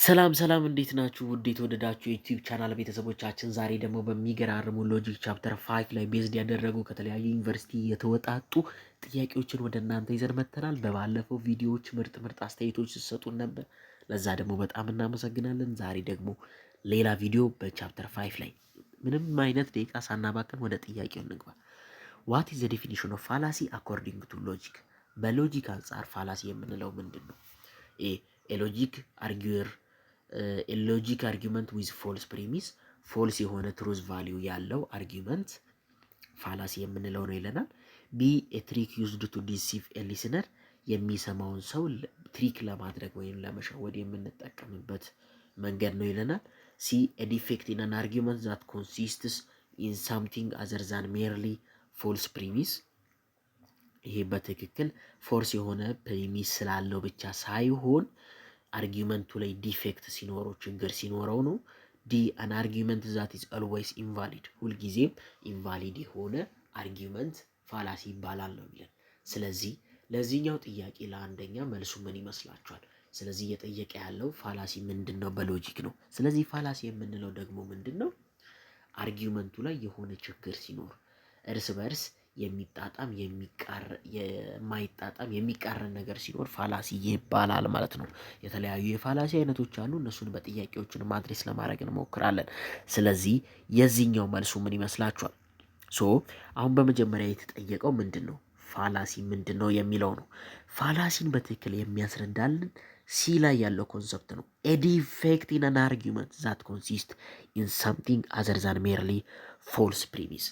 ሰላም እንዴት ናችሁ? ውድ የተወደዳችሁ የዩቲዩብ ቻናል ቤተሰቦቻችን ዛሬ ደግሞ በሚገራርሙ ሎጂክ ቻፕተር 5 ላይ ቤዝድ ያደረጉ ከተለያዩ ዩኒቨርሲቲ የተወጣጡ ጥያቄዎችን ወደ እናንተ ይዘን መጥተናል። በባለፈው ቪዲዮዎች ምርጥ አስተያየቶች ሲሰጡን ነበር። ለዛ ደግሞ በጣም እናመሰግናለን። ዛሬ ደግሞ ሌላ ቪዲዮ በቻፕተር 5 ላይ ምንም አይነት ደቂቃ ሳናባክን ወደ ጥያቄው እንግባ። ዋት ኢዝ ዘ ዴፊኒሽን ኦፍ ፋላሲ አኮርዲንግ ቱ ሎጂክ? በሎጂክ አንጻር ፋላሲ የምንለው ምንድን ነው? ኤሎጂክ አርጊር ሎጂክ አርጊመንት ዊዝ ፎልስ ፕሪሚስ ፎልስ የሆነ ትሩዝ ቫሊዩ ያለው አርጊመንት ፋላሲ የምንለው ነው ይለናል። ቢ ትሪክ ዩዝድ ቱ ዲሲቭ ሊስነር የሚሰማውን ሰው ትሪክ ለማድረግ ወይም ለመሸወድ የምንጠቀምበት መንገድ ነው ይለናል። ሲ ዲፌክት ኢን አን አርጊመንት ዛት ኮንሲስትስ ኢን ሳምቲንግ አዘር ዛን ሜርሊ ፎልስ ፕሪሚስ ይሄ በትክክል ፎርስ የሆነ ፕሪሚስ ስላለው ብቻ ሳይሆን አርጊመንቱ ላይ ዲፌክት ሲኖረው ችግር ሲኖረው ነው። ዲ አን አርጊመንት ዛት ኢዝ ኦልዌይስ ኢንቫሊድ ሁልጊዜም ኢንቫሊድ የሆነ አርጊመንት ፋላሲ ይባላል ነው የሚለን። ስለዚህ ለዚህኛው ጥያቄ ለአንደኛ መልሱ ምን ይመስላችኋል? ስለዚህ እየጠየቀ ያለው ፋላሲ ምንድን ነው በሎጂክ ነው። ስለዚህ ፋላሲ የምንለው ደግሞ ምንድን ነው? አርጊመንቱ ላይ የሆነ ችግር ሲኖር እርስ በርስ የሚጣጣም የማይጣጣም የሚቃረን ነገር ሲኖር ፋላሲ ይባላል ማለት ነው። የተለያዩ የፋላሲ አይነቶች አሉ። እነሱን በጥያቄዎችን ማድረስ ለማድረግ እንሞክራለን። ስለዚህ የዚህኛው መልሱ ምን ይመስላችኋል? አሁን በመጀመሪያ የተጠየቀው ምንድን ነው? ፋላሲ ምንድን ነው የሚለው ነው። ፋላሲን በትክክል የሚያስረዳልን ሲ ላይ ያለው ኮንሰፕት ነው። ኤ ዲፌክት ኢን አን አርጊመንት ዛት ኮንሲስት ኢን ሳምቲንግ አዘር ዛን ሜርሊ ፎልስ ፕሪሚስ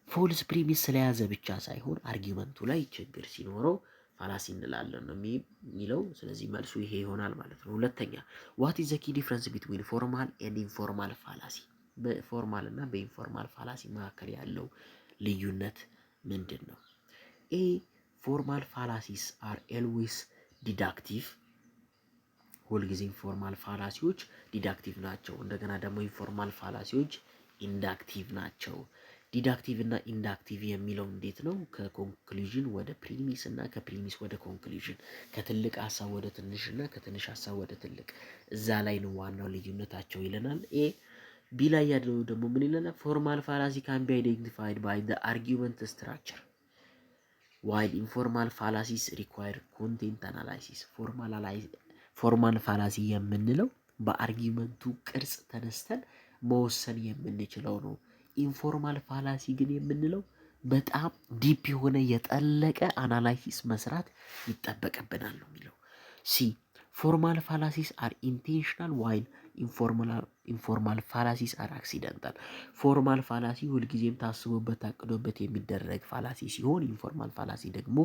ፎልስ ፕሪሚስ ስለያዘ ብቻ ሳይሆን አርጊመንቱ ላይ ችግር ሲኖረው ፋላሲ እንላለን ነው የሚለው። ስለዚህ መልሱ ይሄ ይሆናል ማለት ነው። ሁለተኛ ዋት ኢዝ ዘ ኪ ዲፍረንስ ቢትዊን ፎርማል ኤንድ ኢንፎርማል ፋላሲ? በፎርማል እና በኢንፎርማል ፋላሲ መካከል ያለው ልዩነት ምንድን ነው? ኤ ፎርማል ፋላሲስ አር ኤልዌይስ ዲዳክቲቭ ሁልጊዜ ኢንፎርማል ፋላሲዎች ዲዳክቲቭ ናቸው። እንደገና ደግሞ ኢንፎርማል ፋላሲዎች ኢንዳክቲቭ ናቸው። ዲዳክቲቭ እና ኢንዳክቲቭ የሚለው እንዴት ነው? ከኮንክሉዥን ወደ ፕሪሚስ እና ከፕሪሚስ ወደ ኮንክሉዥን፣ ከትልቅ ሀሳብ ወደ ትንሽ እና ከትንሽ ሀሳብ ወደ ትልቅ፣ እዛ ላይ ነው ዋናው ልዩነታቸው ይለናል። ቢ ላይ ያለው ደግሞ ምን ይለናል? ፎርማል ፋላሲ ካን ቢ አይደንቲፋይድ ባይ ዘ አርጊመንት ስትራክቸር ዋይል ኢንፎርማል ፋላሲስ ሪኳየር ኮንቴንት አናላይሲስ። ፎርማል ፋላሲ የምንለው በአርጊመንቱ ቅርጽ ተነስተን መወሰን የምንችለው ነው። ኢንፎርማል ፋላሲ ግን የምንለው በጣም ዲፕ የሆነ የጠለቀ አናላይሲስ መስራት ይጠበቅብናል ነው የሚለው። ሲ ፎርማል ፋላሲስ አር ኢንቴንሽናል ዋይል ኢንፎርማል ፋላሲስ አር አክሲደንታል። ፎርማል ፋላሲ ሁልጊዜም ታስቦበት ታቅዶበት የሚደረግ ፋላሲ ሲሆን ኢንፎርማል ፋላሲ ደግሞ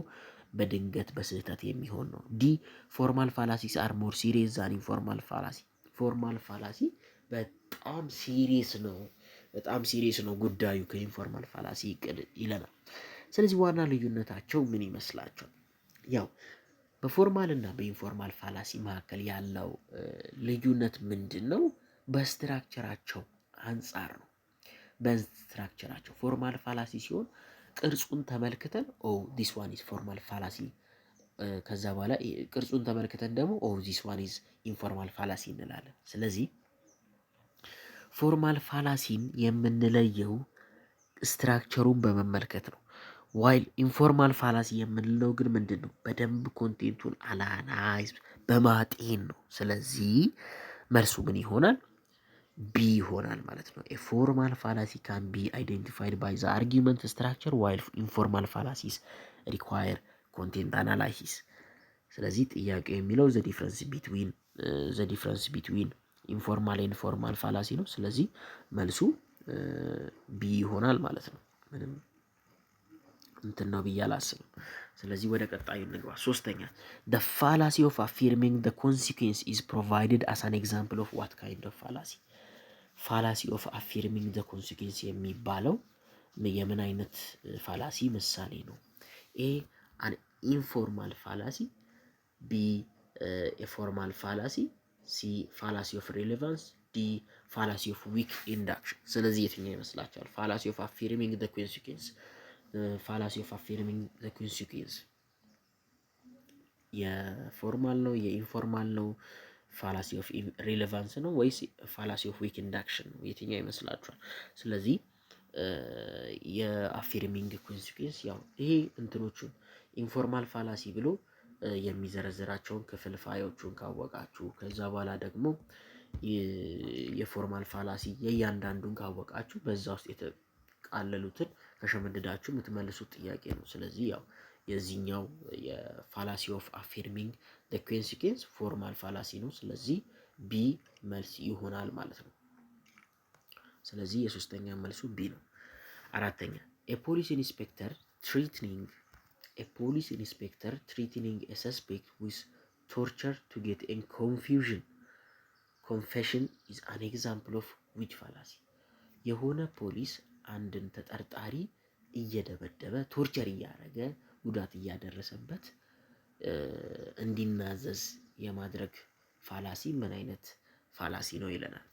በድንገት በስህተት የሚሆን ነው። ዲ ፎርማል ፋላሲስ አር ሞር ሲሪየስ ዛን ኢንፎርማል ፋላሲ። ፎርማል ፋላሲ በጣም ሲሪየስ ነው ጉዳዩ ከኢንፎርማል ፋላሲ ይለናል። ስለዚህ ዋና ልዩነታቸው ምን ይመስላችኋል? ያው በፎርማል እና በኢንፎርማል ፋላሲ መካከል ያለው ልዩነት ምንድን ነው? በስትራክቸራቸው አንጻር ነው። በስትራክቸራቸው ፎርማል ፋላሲ ሲሆን ቅርጹን ተመልክተን ዲስ ዋን ኢዝ ፎርማል ፋላሲ፣ ከዛ በኋላ ቅርጹን ተመልክተን ደግሞ ዲስ ዋን ኢዝ ኢንፎርማል ፋላሲ እንላለን። ስለዚህ ፎርማል ፋላሲን የምንለየው ስትራክቸሩን በመመልከት ነው። ዋይል ኢንፎርማል ፋላሲ የምንለው ግን ምንድን ነው? በደንብ ኮንቴንቱን አናላይዝ በማጤን ነው። ስለዚህ መልሱ ምን ይሆናል? ቢ ይሆናል ማለት ነው። ፎርማል ፋላሲ ካን ቢ አይደንቲፋይድ ባይ ዘ አርጊመንት ስትራክቸር ዋይል ኢንፎርማል ፋላሲስ ሪኳየር ኮንቴንት አናላይሲስ። ስለዚህ ጥያቄው የሚለው ዘ ዲፍረንስ ቢትዊን ኢንፎርማል ኤንድ ፎርማል ፋላሲ ነው። ስለዚህ መልሱ ቢ ይሆናል ማለት ነው። ምንም እንትን ነው ብዬ አላስብም። ስለዚህ ወደ ቀጣዩ እንግባ። ሶስተኛ the fallacy of affirming the consequence is provided as an example of what kind of fallacy? fallacy of affirming the consequence የሚባለው የምን አይነት ፋላሲ ምሳሌ ነው? ኤ an informal fallacy፣ ቢ a formal fallacy፣ ሲ fallacy of relevance፣ ዲ fallacy of weak induction። ስለዚህ የትኛው ይመስላችኋል? fallacy of affirming the consequence fallacy of affirming the consequence የፎርማል ነው የኢንፎርማል ነው? ፋላሲ ኦፍ ሪሌቫንስ ነው ወይስ ፋላሲ ኦፍ ዊክ ኢንዳክሽን ነው? የትኛው ይመስላችኋል? ስለዚህ የአፌርሚንግ ኮንሲኩዌንስ ያው ይሄ እንትኖቹን ኢንፎርማል ፋላሲ ብሎ የሚዘረዝራቸውን ክፍልፋዮቹን ካወቃችሁ ከዛ በኋላ ደግሞ የፎርማል ፋላሲ የእያንዳንዱን ካወቃችሁ በዛ ውስጥ የተቃለሉትን ከሸመደዳችሁ የምትመልሱት ጥያቄ ነው። ስለዚህ ያው የዚህኛው የፋላሲ ኦፍ አፌርሚንግ ዘ ኮንሲኩዌንስ ፎርማል ፋላሲ ነው። ስለዚህ ቢ መልስ ይሆናል ማለት ነው። ስለዚህ የሶስተኛ መልሱ ቢ ነው። አራተኛ የፖሊስ ኢንስፔክተር ትሪትኒንግ ኤ ሰስፔክት ዊዝ ቶርቸር ቱ ጌት ኤን ኮንፌሽን ኢዝ አን ኤግዛምፕል ኦፍ ዊች ፋላሲ? የሆነ ፖሊስ አንድን ተጠርጣሪ እየደበደበ ቶርቸር እያደረገ ጉዳት እያደረሰበት እንዲናዘዝ የማድረግ ፋላሲ ምን አይነት ፋላሲ ነው ይለናል።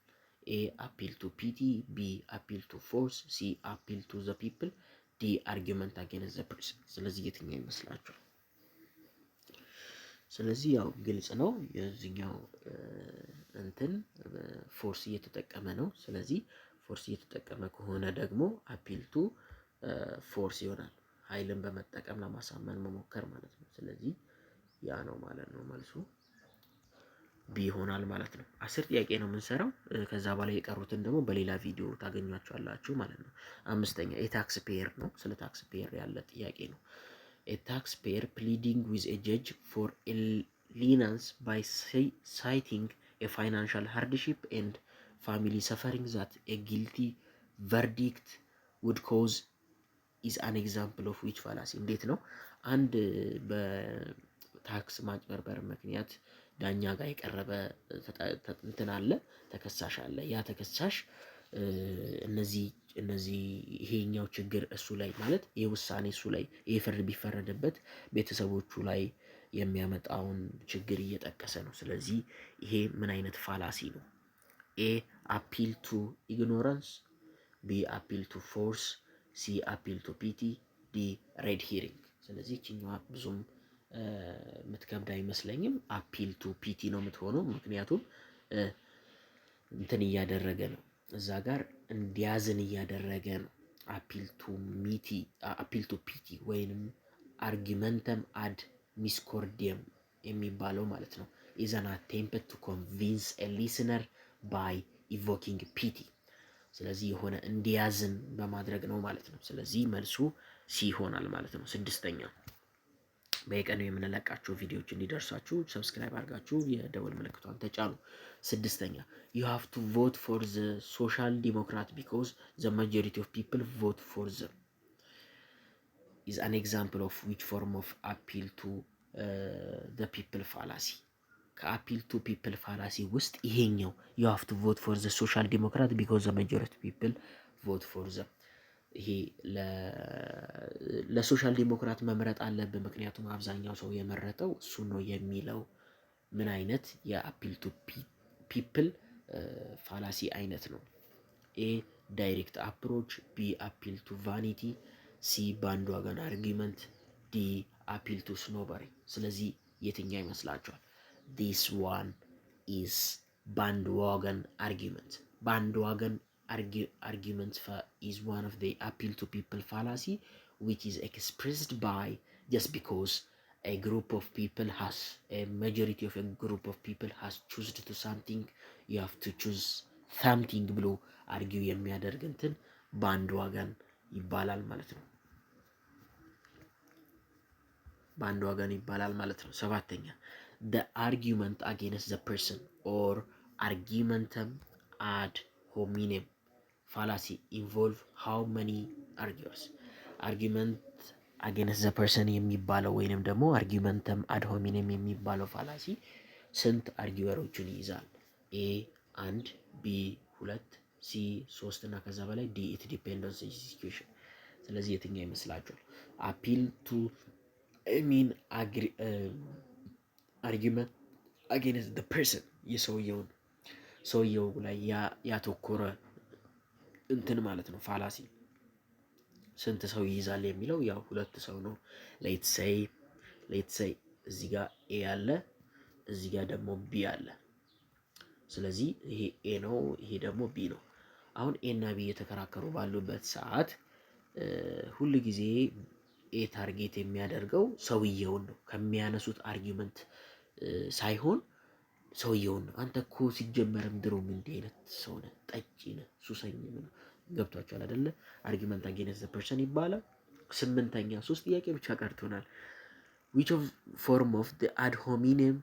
ኤ አፒል ቱ ፒቲ፣ ቢ አፒል ቱ ፎርስ፣ ሲ አፒል ቱ ዘ ፒፕል፣ ዲ አርጊመንት አጌንስት ዘ ፐርሰን። ስለዚህ የትኛው ይመስላችኋል? ስለዚህ ያው ግልጽ ነው የዚህኛው እንትን ፎርስ እየተጠቀመ ነው። ስለዚህ ፎርስ እየተጠቀመ ከሆነ ደግሞ አፒል ቱ ፎርስ ይሆናል። ኃይልን በመጠቀም ለማሳመን መሞከር ማለት ነው። ስለዚህ ያ ነው ማለት ነው መልሱ ቢ ይሆናል ማለት ነው። 10 ጥያቄ ነው የምንሰራው። ከዛ በኋላ የቀሩትን ደግሞ በሌላ ቪዲዮ ታገኟቸዋላችሁ ማለት ነው። አምስተኛ የታክስ ፔየር ነው። ስለ ታክስ ፔየር ያለ ጥያቄ ነው። ታክስ ፔየር ፕሊዲንግ ዊዝ ኤ ጀጅ ፎር ሊናንስ ባይ ሳይቲንግ ኤ ፋይናንሻል ሃርድሺፕ ኤንድ ፋሚሊ ሰፈሪንግ ዛት ኤ ጊልቲ ቨርዲክት ውድ ኮዝ ኢዝ አን ኤግዛምፕል ኦፍ ዊች ፋላሲ? እንዴት ነው አንድ በታክስ ማጭበርበር ምክንያት ዳኛ ጋር የቀረበ እንትን አለ፣ ተከሳሽ አለ። ያ ተከሳሽ እነዚህ ይሄኛው ችግር እሱ ላይ ማለት ይሄ ውሳኔ እሱ ላይ ይሄ ፍርድ ቢፈረድበት ቤተሰቦቹ ላይ የሚያመጣውን ችግር እየጠቀሰ ነው። ስለዚህ ይሄ ምን አይነት ፋላሲ ነው? ኤ አፒል ቱ ኢግኖራንስ፣ ቢ አፒል ቱ ፎርስ፣ ሲ አፒል ቱ ፒቲ፣ ዲ ሬድ ሂሪንግ። ስለዚህ ይችኛዋ ብዙም የምትከብድ አይመስለኝም። አፒል ቱ ፒቲ ነው የምትሆነው፣ ምክንያቱም እንትን እያደረገ ነው እዛ ጋር እንዲያዝን እያደረገ ነው። አፒል ቱ ፒቲ ወይንም አርጊመንተም አድ ሚስኮርዲየም የሚባለው ማለት ነው። ኢዝ አን አቴምፕት ቱ ኮንቪንስ ኤ ሊስነር ባይ ኢቮኪንግ ፒቲ። ስለዚህ የሆነ እንዲያዝን በማድረግ ነው ማለት ነው። ስለዚህ መልሱ ሲ ይሆናል ማለት ነው። ስድስተኛ በየቀኑ የምንለቃቸው ቪዲዮዎች እንዲደርሳችሁ ሰብስክራይብ አድርጋችሁ የደወል ምልክቷን ተጫኑ። ስድስተኛ you have to vote for the social democrat because the majority of people vote for them is an example of which form of appeal to the people fallacy? ከአፒል ቱ ፒፕል ፋላሲ ውስጥ ይሄኛው you have to vote for the social democrat because the majority of people vote for them ይሄ ለሶሻል ዲሞክራት መምረጥ አለብን ምክንያቱም አብዛኛው ሰው የመረጠው እሱ ነው የሚለው ምን አይነት የአፒል ቱ ፒፕል ፋላሲ አይነት ነው? ኤ ዳይሬክት አፕሮች፣ ቢ አፒል ቱ ቫኒቲ፣ ሲ ባንድ ዋገን አርጊመንት፣ ዲ አፒል ቱ ስኖበሪ። ስለዚህ የትኛው ይመስላችኋል? ዲስ ዋን ኢዝ ባንድ ዋገን አርጊመንት። ባንድ ዋገን argument is one of the appeal to people fallacy which is expressed by just because a group of people has a majority of a group of people has chosen to something you have to choose something ብሎ አርጊው የሚያደርግ እንትን ባንድ ዋገን ይባላል ማለት ነው። ባንድ ዋገን ይባላል ማለት ነው። ሰባተኛ the argument against the person or argumentum ad hominem fallacy involve how many arguers? argument against the person የሚባለው ወይንም ደግሞ argumentum ad hominem የሚባለው ፋላሲ ስንት አርጊወሮችን ይይዛል? ኤ 1፣ ቢ 2፣ ሲ 3 እና ከዛ በላይ፣ ዲ ኢት ዲፔንድስ ኦን ሲቹዌሽን። ስለዚህ የትኛው ይመስላችኋል? አፒል ቱ argument against the person ሰውየው ላይ ያተኮረ እንትን ማለት ነው ፋላሲ ስንት ሰው ይይዛል የሚለው ያው 2 ሰው ነው። ሌትስ ሴይ እዚህ ጋር ኤ አለ፣ እዚህ ጋር ደግሞ ቢ አለ። ስለዚህ ይሄ ኤ ነው፣ ይሄ ደግሞ ቢ ነው። አሁን ኤ እና ቢ እየተከራከሩ ባሉበት ሰዓት ሁል ጊዜ ኤ ታርጌት የሚያደርገው ሰውየውን ነው ከሚያነሱት አርጊመንት ሳይሆን ሰውየውን ነው። አንተ እኮ ሲጀመርም ድሮም እንዲህ አይነት ሰው ነህ፣ ጠጪ ነህ፣ ሱሰኝ ነው። ገብቷቸዋል አይደለ? አርጊመንት አጌንስት ዘ ፐርሰን ይባላል። ስምንተኛ 3 ጥያቄ ብቻ ቀርቶናል። which of form of the ad hominem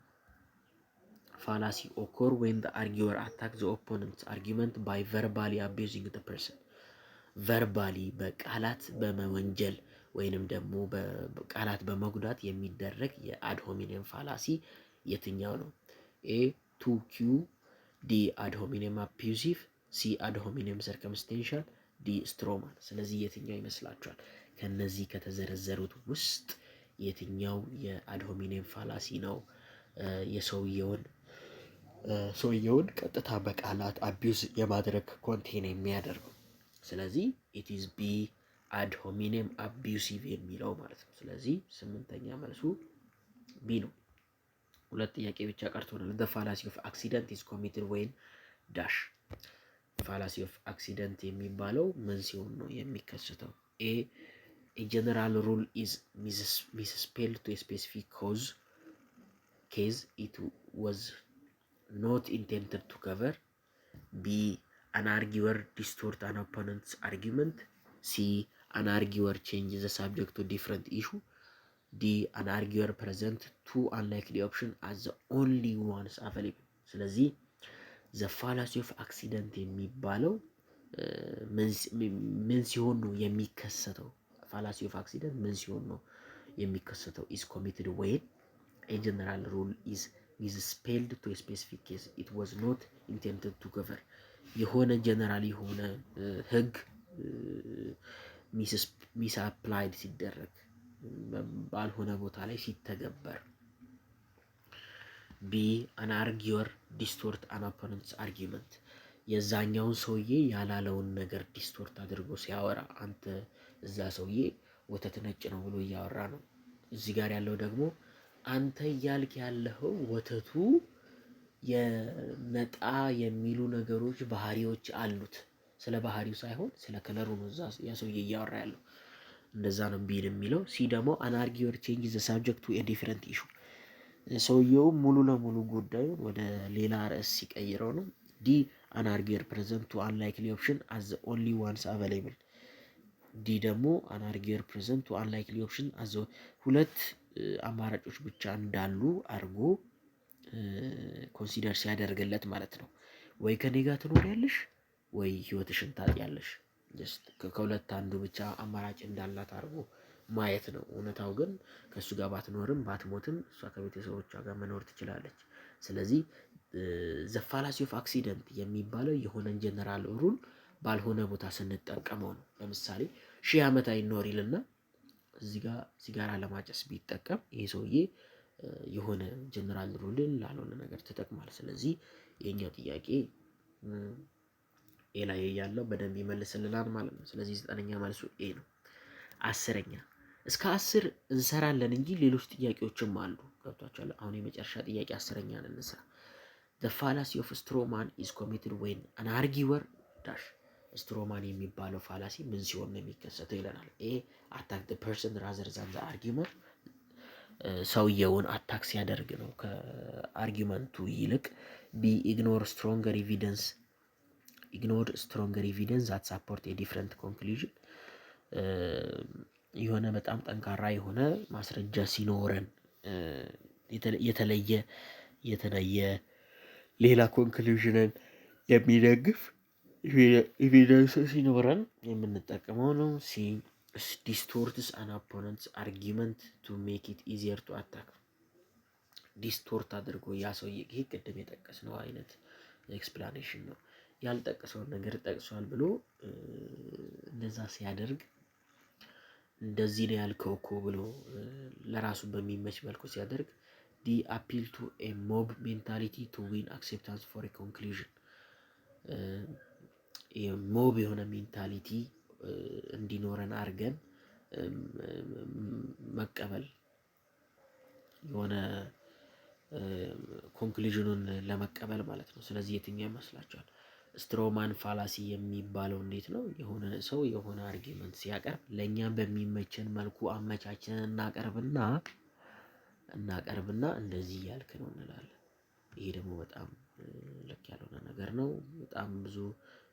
fallacy occur when the arguer attacks the opponent's argument by verbally abusing the person? ቨርባሊ በቃላት በመወንጀል ወይንም ደግሞ በቃላት በመጉዳት የሚደረግ የአድ ሆሚኒየም ፋላሲ የትኛው ነው? ኤ ቱ ኪው፣ ዲ አድ ሆሚኒየም አቢዩሲቭ፣ ሲ አድ ሆሚኒየም ሰርከምስቴንሻል፣ ዲ ስትሮማን። ስለዚህ የትኛው ይመስላችኋል? ከነዚህ ከተዘረዘሩት ውስጥ የትኛው የአድ ሆሚኒየም ፋላሲ ነው ሰውየውን ቀጥታ በቃላት አቢዩዝ የማድረግ ኮንቴን የሚያደርገው? ስለዚህ ኢት ኢዝ ቢ አድ ሆሚኒየም አቢዩሲቭ የሚለው ማለት ነው። ስለዚህ ስምንተኛ መልሱ ቢ ነው። 2 ጥያቄ ብቻ ቀርቶናል። the fallacy of accident is committed when ዳሽ። fallacy of accident የሚባለው ምን ሲሆን ነው የሚከሰተው? ኤ a general rule is misspelled to a specific case it was not intended to cover. B an arguer distort an opponent's argument. C an arguer changes the subject to different issue. D an arguer present two unlikely options as the only ones available. ስለዚህ the fallacy of accident የሚባለው ምን ሲሆን ነው የሚከሰተው? fallacy of accident ምን ሲሆን ነው የሚከሰተው? is committed when a general rule is misspelled to a specific case it was not intended to cover. የሆነ ጀነራል የሆነ ህግ ሚስ አፕላይድ ሲደረግ ባልሆነ ቦታ ላይ ሲተገበር። ቢ አን አርጊወር ዲስቶርት አን ኦፖነንትስ አርጊመንት የዛኛውን ሰውዬ ያላለውን ነገር ዲስቶርት አድርጎ ሲያወራ አንተ እዛ ሰውዬ ወተት ነጭ ነው ብሎ እያወራ ነው። እዚህ ጋር ያለው ደግሞ አንተ እያልክ ያለኸው ወተቱ የነጣ የሚሉ ነገሮች ባህሪዎች አሉት፣ ስለ ባህሪው ሳይሆን ስለ ከለሩ ነው እዛ ያ ሰውዬ እያወራ ያለው። እንደዛ ነው ቢል የሚለው። ሲ ደግሞ አን አርጊወር ቼንጅ ዘ ሳብጀክት ቱ ኤ ዲፈረንት ኢሹ ሰውየው ሙሉ ለሙሉ ጉዳዩን ወደ ሌላ ርዕስ ሲቀይረው ነው። ዲ አን አርጊወር ፕሬዘንት ቱ አንላይክሊ ኦፕሽን አዝ ዘ ኦንሊ ዋንስ አቬሌብል። ዲ ደግሞ አን አርጊወር ፕሬዘንት ቱ አንላይክሊ ኦፕሽን አዝ ሁለት አማራጮች ብቻ እንዳሉ አድርጎ ኮንሲደር ሲያደርግለት ማለት ነው። ወይ ከኔ ጋር ትኖሪያለሽ ወይ ህይወትሽን ታጥያለሽ። ከሁለት አንዱ ብቻ አማራጭ እንዳላት አድርጎ ማየት ነው። እውነታው ግን ከእሱ ጋር ባትኖርም ባትሞትም እሷ ከቤተሰቦቿ ጋር መኖር ትችላለች። ስለዚህ ዘ ፋላሲ ኦፍ አክሲደንት የሚባለው የሆነን ጀነራል ሩል ባልሆነ ቦታ ስንጠቀመው ነው። ለምሳሌ 1000 ዓመት አይኖር ይልና እዚህ ጋር ሲጋራ ለማጨስ ቢጠቀም ይሄ ሰውዬ የሆነ ጀነራል ሩልን ላልሆነ ነገር ተጠቅሟል። ስለዚህ የኛው ጥያቄ ኤ ላይ ያለው በደንብ ይመልስልናል ማለት ነው። ስለዚህ 9ኛ መልሱ ኤ ነው። 10ኛ እስከ 10 እንሰራለን እንጂ ሌሎች ጥያቄዎችም አሉ። ገብቷችኋል? አሁን የመጨረሻ ጥያቄ 10ኛን እንስራ። the fallacy of strawman is committed when an arguer dash ስትሮማን የሚባለው ፋላሲ ምን ሲሆን ነው የሚከሰተው ይለናል። ኤ አታክ the person rather than the argument ሰውየውን አታክ ሲያደርግ ነው ከአርጊመንቱ ይልቅ። ቢ ኢግኖር ስትሮንገር ኤቪደንስ that support a different conclusion የሆነ በጣም ጠንካራ የሆነ ማስረጃ ሲኖረን የተለየ ሌላ ኮንክሉዥንን የሚደግፍ ኤቪደንስ ሲኖረን የምንጠቀመው ነው። ሲ ዲስቶርትስ አን ኦፖነንትስ አርጊመንት ቱ ሜክ ኢት ኢዚየር ቱ አታክ ዲስቶርት አድርጎ ያ ሰውዬ ይሄ ቅድም የጠቀስነው አይነት ኤክስፕላኔሽን ነው። ያልጠቀሰውን ነገር ጠቅሷል ብሎ እንደዛ ሲያደርግ እንደዚህ ነው ያልከው እኮ ብሎ ለራሱ በሚመች መልኩ ሲያደርግ። ዲ አፒል ቱ ኤ ሞብ ሜንታሊቲ ቱ ዊን አክሴፕታንስ ፎር ኤ ኮንክሉዥን ሞብ የሆነ ሜንታሊቲ እንዲኖረን አድርገን መቀበል የሆነ ኮንክሉዥኑን ለመቀበል ማለት ነው። ስለዚህ የትኛው ይመስላችኋል? ስትሮማን ፋላሲ የሚባለው እንዴት ነው? የሆነ ሰው የሆነ አርጊመንት ሲያቀርብ ለእኛ በሚመችን መልኩ አመቻችንን እናቀርብና እንደዚህ እያልክ ነው እንላለን። ይሄ ደግሞ በጣም ልክ ያልሆነ ነገር ነው። በጣም ብዙ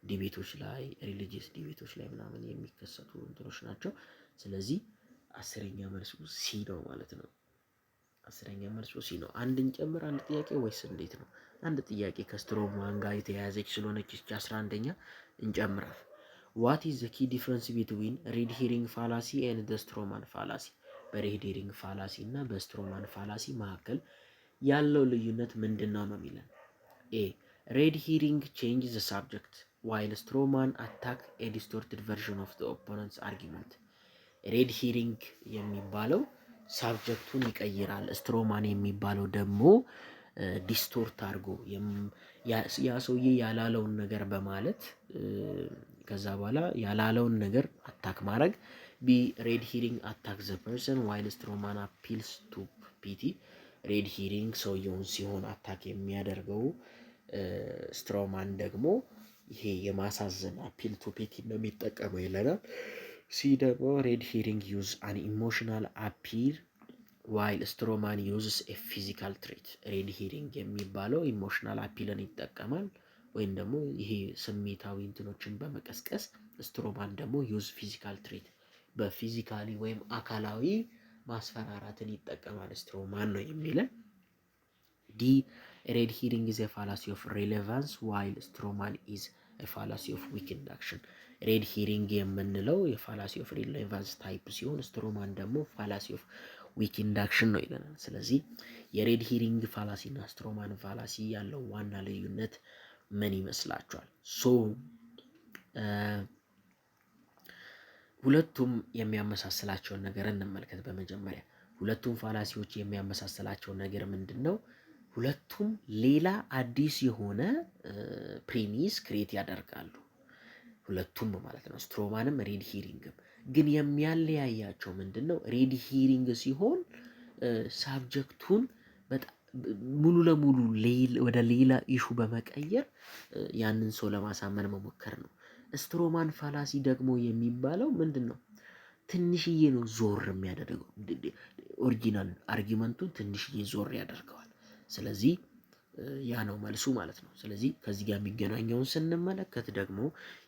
ዲቤቶች ላይ ሪሊጂየስ ዲቤቶች ላይ ምናምን የሚከሰቱ እንትኖች ናቸው። ስለዚህ 10ኛ መልሱ ሲ ነው ማለት ነው። 10ኛ መልሱ ሲ ነው። አንድን ጨምር አንድ ጥያቄ ወይስ እንዴት ነው? አንድ ጥያቄ ከስትሮማን ጋር የተያያዘች ስለሆነች 11ኛ እንጨምራል። ዋት ኢዝ ዘ ኪ ዲፍረንስ ቢትዊን ሬድ ሄሪንግ ፋላሲ ኤንድ ዘ ስትሮማን ፋላሲ? በሬድ ሄሪንግ ፋላሲ እና በስትሮማን ፋላሲ መካከል ያለው ልዩነት ምንድን ነው ነው የሚለን። ኤ ሬድ ሄሪንግ ቼንጅ ዘ ሳብጀክት ዋይል ስትሮማን አታክ ኤ ዲስቶርትድ ቨርዥን ኦፍ ዘ ኦፖነንትስ አርጊመንት። ሬድ ሄሪንግ የሚባለው ሳብጀክቱን ይቀይራል። ስትሮማን የሚባለው ደግሞ ዲስቶርት አድርጎ ያ ሰውዬ ያላለውን ነገር በማለት ከዛ በኋላ ያላለውን ነገር አታክ ማድረግ። ቢ ሬድ ሂሪንግ አታክ ዘ ፐርሰን ዋይል ስትሮማን አፒልስ ቱ ፒቲ። ሬድ ሂሪንግ ሰውየውን ሲሆን አታክ የሚያደርገው ስትሮማን ደግሞ ይሄ የማሳዘን አፒል ቱ ፒቲ ነው የሚጠቀመው ይለናል። ሲ ደግሞ ሬድ ሂሪንግ ዩዝ አን ኢሞሽናል አፒል ዋይል ስትሮማን ዩዝስ ኤ ፊዚካል ትሬት። ሬድ ሂሪንግ የሚባለው ኢሞሽናል አፒልን ይጠቀማል ወይም ደግሞ ይሄ ስሜታዊ እንትኖችን በመቀስቀስ፣ ስትሮማን ደግሞ ዩዝ ፊዚካል ትሬት በፊዚካሊ ወይም አካላዊ ማስፈራራትን ይጠቀማል ስትሮማን ነው የሚለን። ዲ ሬድ ሂሪንግ ኢዝ ኤ ፋላሲ ኦፍ ሬሌቫንስ ዋይል ስትሮማን ኢዝ ኤ ፋላሲ ኦፍ ዊክ ኢንዳክሽን። ሬድ ሂሪንግ የምንለው የፋላሲ ኦፍ ሬሌቫንስ ታይፕ ሲሆን ስትሮማን ደግሞ ፋላሲ ኦፍ ዊክ ኢንዳክሽን ነው ይለናል። ስለዚህ የሬድ ሂሪንግ ፋላሲ እና ስትሮማን ፋላሲ ያለው ዋና ልዩነት ምን ይመስላችኋል? ሶ ሁለቱም የሚያመሳስላቸውን ነገር እንመልከት። በመጀመሪያ ሁለቱም ፋላሲዎች የሚያመሳስላቸውን ነገር ምንድን ነው? ሁለቱም ሌላ አዲስ የሆነ ፕሪሚስ ክሬት ያደርጋሉ። ሁለቱም ማለት ነው፣ ስትሮማንም ሬድ ሂሪንግም። ግን የሚያለያያቸው ምንድን ነው? ሬድ ሂሪንግ ሲሆን ሳብጀክቱን በጣም ሙሉ ለሙሉ ወደ ሌላ ኢሹ በመቀየር ያንን ሰው ለማሳመን መሞከር ነው። ስትሮማን ፋላሲ ደግሞ የሚባለው ምንድን ነው? ትንሽዬ ነው ዞር የሚያደርገው። ኦሪጂናል አርጊመንቱን ትንሽዬ ዞር ያደርገዋል። ስለዚህ ያ ነው መልሱ ማለት ነው። ስለዚህ ከዚህ ጋር የሚገናኘውን ስንመለከት ደግሞ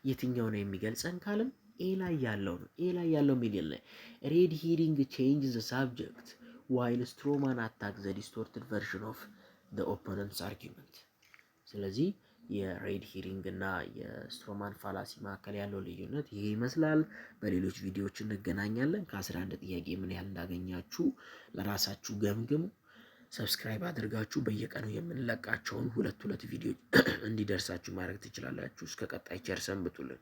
የትኛው ነው የሚገልጸን ካልን ኤ ላይ ያለው ነው። ኤ ላይ ያለው ሚሊየን ላይ ሬድ ሂሪንግ ቼንጅ ዘ ሳብጀክት ዋይል ስትሮማን አታክ ዘ ዲስቶርትድ ቨርዥን ኦፍ ዘ ኦፖነንትስ አርጊመንት። ስለዚህ የሬድ ሂሪንግ እና የስትሮማን ፋላሲ መካከል ያለው ልዩነት ይሄ ይመስላል። በሌሎች ቪዲዮዎች እንገናኛለን። ከ11 ጥያቄ ምን ያህል እንዳገኛችሁ ለራሳችሁ ገምግሙ። ሰብስክራይብ አድርጋችሁ በየቀኑ የምንለቃቸውን ሁለት ቪዲዮ እንዲደርሳችሁ ማድረግ ትችላላችሁ። እስከ ቀጣይ ቸር ሰንብቱልን።